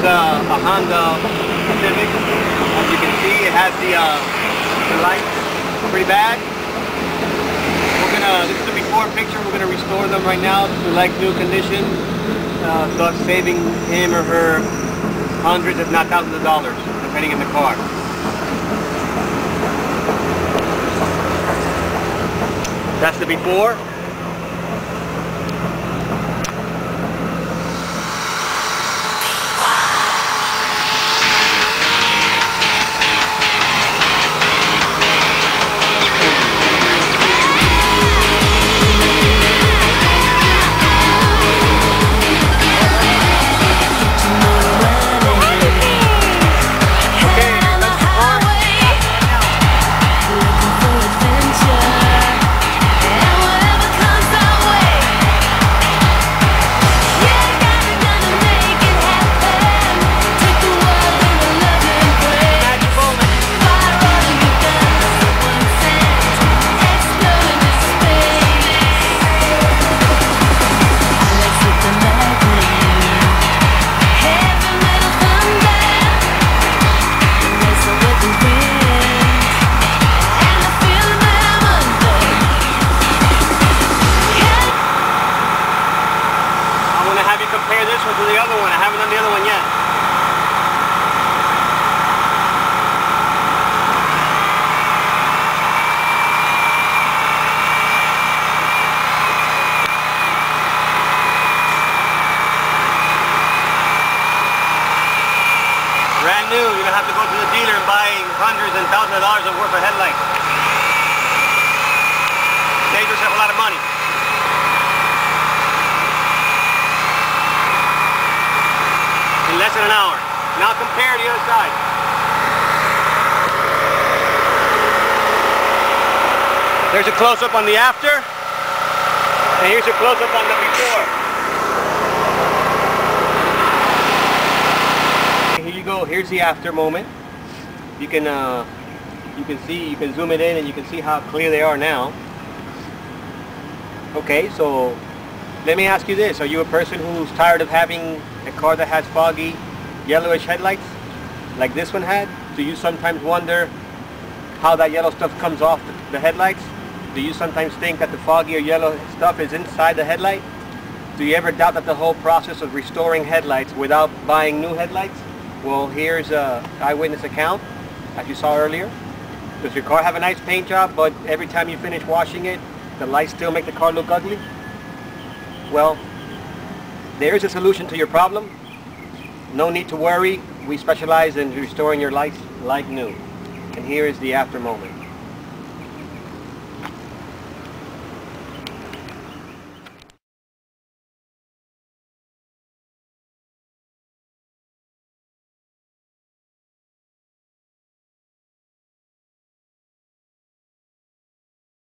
a Honda Civic. As you can see, it has the lights pretty bad. This is the before picture. We're gonna restore them right now to like new condition, thus saving him or her hundreds, if not thousands of dollars, depending on the car. That's the before. Compare this one to the other one. I haven't done the other one yet. Brand new. You don't have to go to the dealer and buy hundreds and thousands of dollars worth of headlights. Save yourself a lot of money. Less than an hour. Now compare the other side. There's a close-up on the after, and here's a close-up on the before. Here you go. Here's the after moment. You can see, you can zoom it in, and you can see how clear they are now. Okay, so let me ask you this: are you a person who's tired of having a car that has foggy, yellowish headlights, like this one had? Do you sometimes wonder how that yellow stuff comes off the headlights? Do you sometimes think that the foggy or yellow stuff is inside the headlight? Do you ever doubt that the whole process of restoring headlights without buying new headlights? Well, here's an eyewitness account, as you saw earlier. Does your car have a nice paint job, but every time you finish washing it, the lights still make the car look ugly? Well, there's a solution to your problem. No need to worry. We specialize in restoring your lights like new. And here is the after moment.